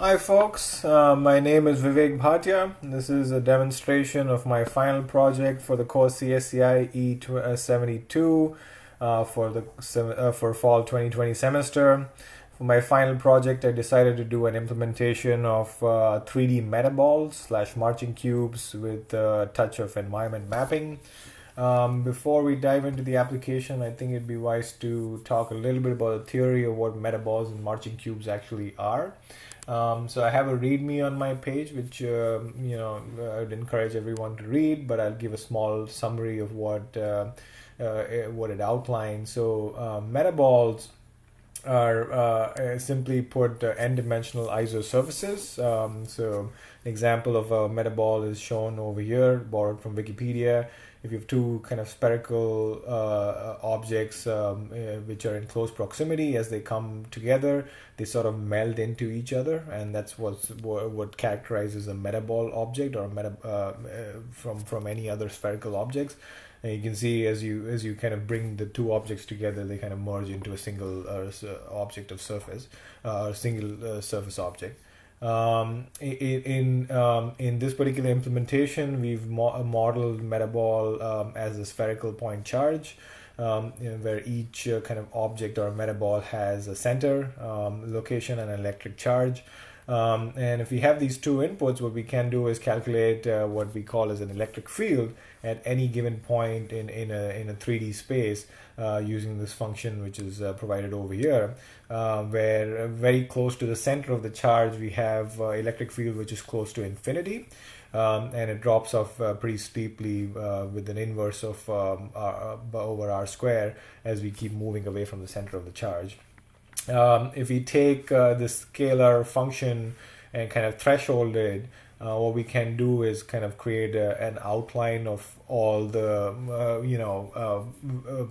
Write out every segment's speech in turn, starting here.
Hi folks, my name is Vivek Bhatia. This is a demonstration of my final project for the course CSCI E-72 for fall 2020 semester. For my final project, I decided to do an implementation of 3D metaballs slash marching cubes with a touch of environment mapping. Before we dive into the application, I think it'd be wise to talk a little bit about the theory of what metaballs and marching cubes actually are. So I have a README on my page, which I'd encourage everyone to read, but I'll give a small summary of what it outlines. So metaballs are simply put n-dimensional isosurfaces. So an example of a metaball is shown over here, borrowed from Wikipedia. If you have two kind of spherical objects which are in close proximity, as they come together, they sort of meld into each other, and that's what characterizes a metaball object or from any other spherical objects. And you can see as you kind of bring the two objects together, they kind of merge into a single object of surface, single surface object. In this particular implementation, we've modeled metaball as a spherical point charge, where each kind of object or metaball has a center location and an electric charge. And if we have these two inputs, what we can do is calculate what we call as an electric field at any given point in a 3D space using this function, which is provided over here, where very close to the center of the charge we have electric field which is close to infinity. And it drops off pretty steeply with an inverse of over r square as we keep moving away from the center of the charge. If we take this scalar function and kind of threshold it, what we can do is kind of create an outline of all the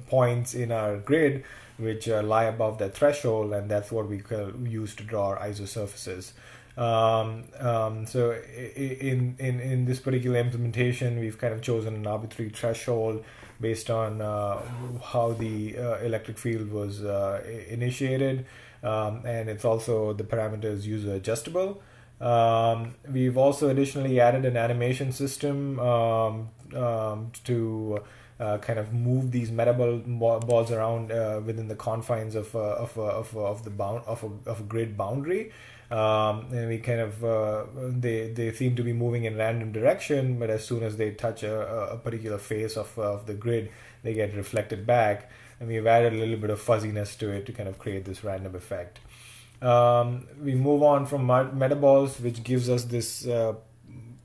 points in our grid which lie above that threshold, and that's what we use to draw our isosurfaces. So in this particular implementation, we've kind of chosen an arbitrary threshold based on how the electric field was initiated, and it's also the parameters user adjustable. We've also additionally added an animation system to kind of move these metaballs around within the confines of a grid boundary. And we kind of they seem to be moving in random direction, but as soon as they touch a particular face of the grid, they get reflected back, and we've added a little bit of fuzziness to it to kind of create this random effect. We move on from metaballs, which gives us this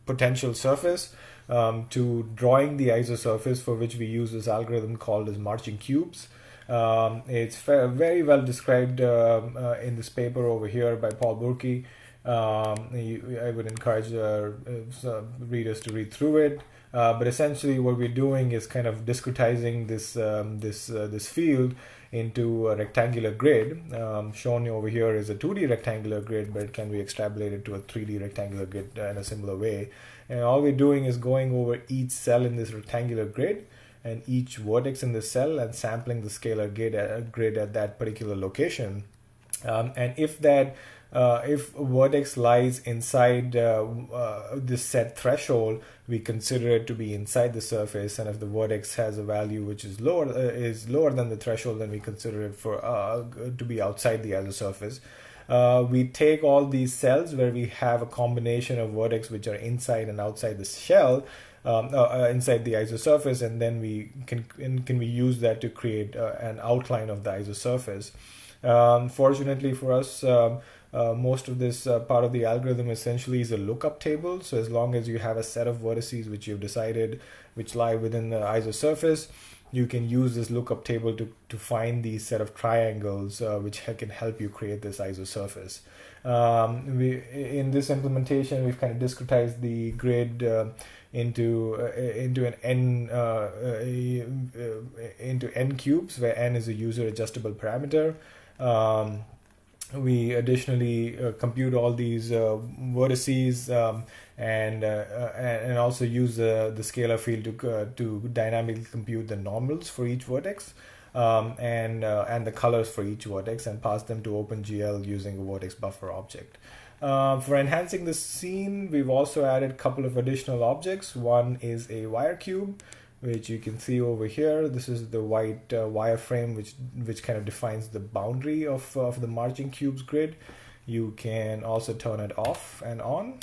potential surface, to drawing the isosurface, for which we use this algorithm called as marching cubes. It's very well described in this paper over here by Paul Burke. I would encourage readers to read through it. But essentially, what we're doing is kind of discretizing this field into a rectangular grid. Shown over here is a 2D rectangular grid, but it can be extrapolated to a 3D rectangular grid in a similar way. And all we're doing is going over each cell in this rectangular grid and each vertex in the cell and sampling the scalar grid at that particular location. And if vertex lies inside this set threshold, we consider it to be inside the surface, and if the vertex has a value which is lower than the threshold, then we consider it to be outside the isosurface. We take all these cells where we have a combination of vertex which are inside and outside the shell, inside the isosurface, and then we can we use that to create an outline of the isosurface. Fortunately for us, most of this part of the algorithm essentially is a lookup table. So as long as you have a set of vertices which you've decided which lie within the isosurface, you can use this lookup table to find these set of triangles which can help you create this isosurface. In this implementation, we've kind of discretized the grid into n cubes, where n is a user adjustable parameter. We additionally compute all these vertices and also use the scalar field to dynamically compute the normals for each vertex. and the colors for each vertex, and pass them to OpenGL using a vertex buffer object. For enhancing the scene, we've also added a couple of additional objects. One is a wire cube, which you can see over here. This is the white wireframe, which kind of defines the boundary of the marching cubes grid. You can also turn it off and on,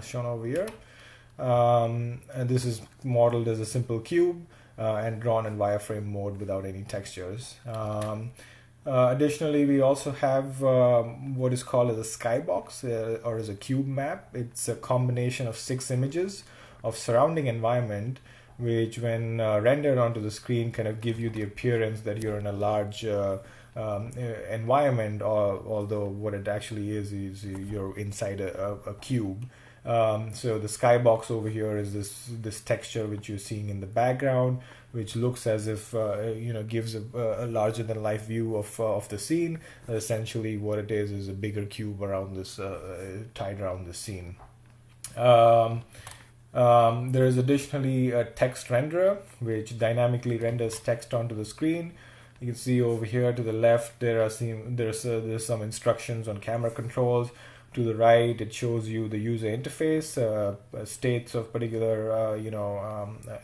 shown over here. And this is modeled as a simple cube and drawn in wireframe mode without any textures. Additionally, we also have what is called as a skybox or as a cube map. It's a combination of 6 images of surrounding environment, which when rendered onto the screen kind of give you the appearance that you're in a large environment, although what it actually is you're inside a cube. So the skybox over here is this texture which you're seeing in the background, which looks as if gives a larger than life view of the scene. Essentially, what it is a bigger cube around this tied around the scene. There is additionally a text renderer which dynamically renders text onto the screen. You can see over here to the left there's some instructions on camera controls. To the right, it shows you the user interface, states of particular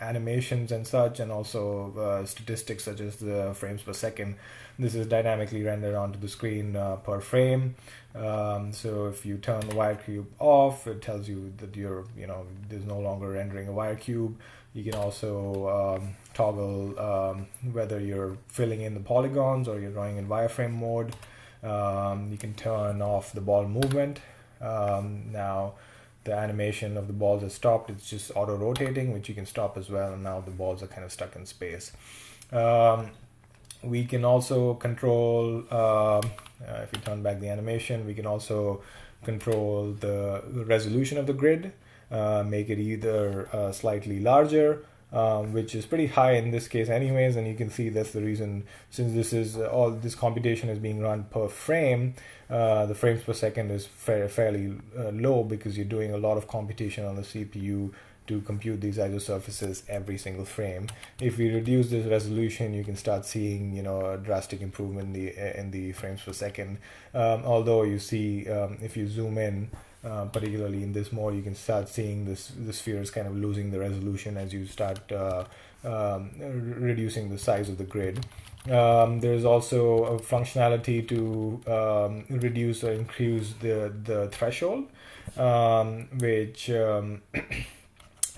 animations and such, and also statistics such as the frames per second. This is dynamically rendered onto the screen per frame. So if you turn the wire cube off, it tells you that there's no longer rendering a wire cube. You can also toggle whether you're filling in the polygons or you're drawing in wireframe mode. You can turn off the ball movement. Now the animation of the balls is stopped. It's just auto rotating, which you can stop as well, and now the balls are kind of stuck in space. We can also control, if you turn back the animation, we can also control the resolution of the grid, make it either slightly larger, which is pretty high in this case anyways, and you can see that's the reason, since all this computation is being run per frame, the frames per second is fairly low, because you're doing a lot of computation on the CPU to compute these isosurfaces every single frame. If we reduce this resolution, you can start seeing a drastic improvement in the frames per second. Although you see, if you zoom in, particularly in this mode, you can start seeing the spheres kind of losing the resolution as you start reducing the size of the grid. There's also a functionality to reduce or increase the threshold, which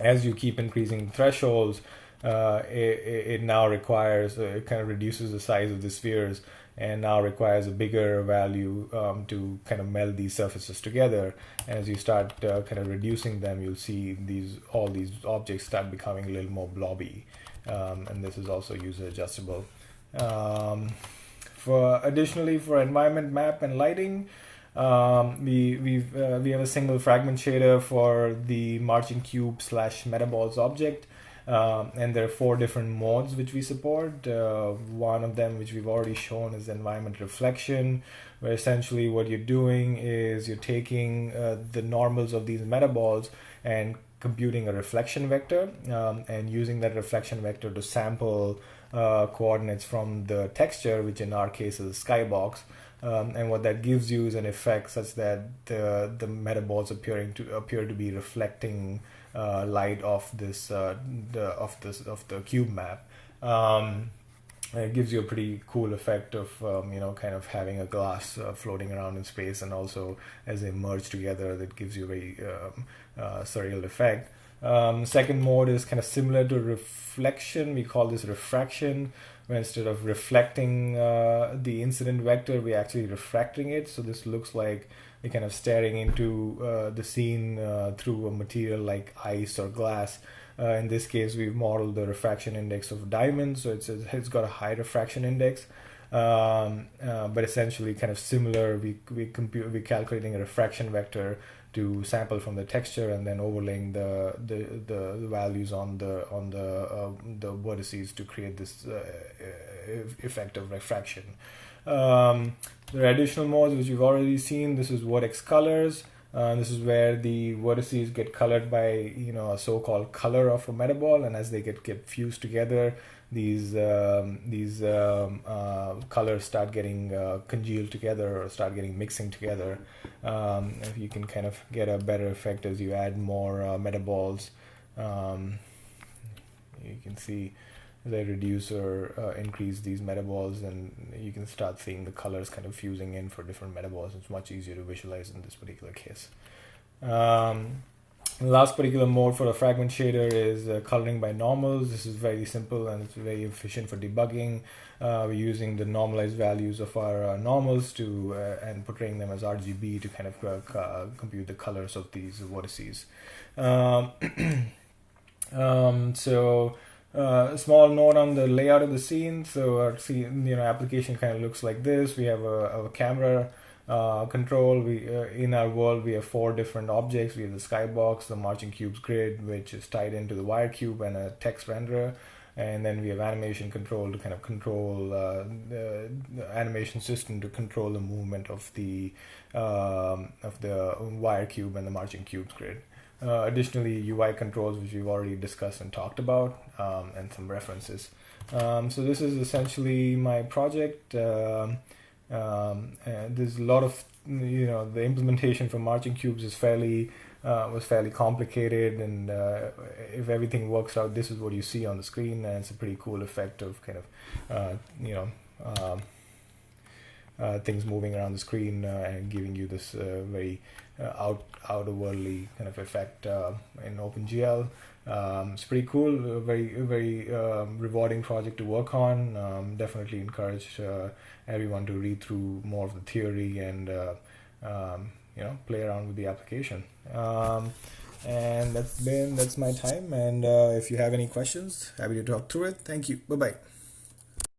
as you keep increasing the thresholds, it now requires, it kind of reduces the size of the spheres, and now requires a bigger value to kind of meld these surfaces together. And as you start kind of reducing them, you'll see all these objects start becoming a little more blobby, and this is also user adjustable. Additionally, for environment map and lighting, we have a single fragment shader for the marching cube / Metaballs object. And there are 4 different modes which we support. One of them, which we've already shown, is environment reflection, where essentially what you're doing is you're taking the normals of these metaballs and computing a reflection vector, and using that reflection vector to sample coordinates from the texture, which in our case is a skybox. And what that gives you is an effect such that the metaballs appear to be reflecting light off the cube map. It gives you a pretty cool effect of kind of having a glass floating around in space, and also as they merge together, that gives you a very surreal effect. Second mode is kind of similar to reflection. We call this refraction, where instead of reflecting the incident vector, we're actually refracting it. So this looks like we're kind of staring into the scene through a material like ice or glass. In this case, we've modeled the refraction index of diamonds, so it's got a high refraction index. But essentially kind of similar, we're calculating a refraction vector to sample from the texture, and then overlaying the values on the vertices to create this effect of refraction. There are additional modes which we've already seen. This is vertex colors. This is where the vertices get colored by a so-called color of a metaball, and as they get fused together, these colors start getting congealed together or start getting mixing together. You can kind of get a better effect as you add more metaballs. You can see as I reduce or increase these metaballs, and you can start seeing the colors kind of fusing in for different metaballs. It's much easier to visualize in this particular case. The last particular mode for a fragment shader is coloring by normals. This is very simple and it's very efficient for debugging. We're using the normalized values of our normals to and portraying them as RGB to kind of compute the colors of these vertices. A small note on the layout of the scene. So our scene, application kind of looks like this. We have a camera control. In our world we have 4 different objects. We have the skybox, the marching cubes grid, which is tied into the wire cube, and a text renderer. And then we have animation control to kind of control the animation system to control the movement of the wire cube and the marching cubes grid. Additionally, UI controls, which we've already discussed and talked about, and some references. So this is essentially my project. There's a lot of, the implementation for marching cubes is was fairly complicated, and if everything works out, this is what you see on the screen, and it's a pretty cool effect of kind of things moving around the screen and giving you this very outer-worldly kind of effect in OpenGL. It's pretty cool, a very rewarding project to work on. Definitely encourage everyone to read through more of the theory and play around with the application. And that's my time, and if you have any questions, happy to talk through it. Thank you. Bye-bye.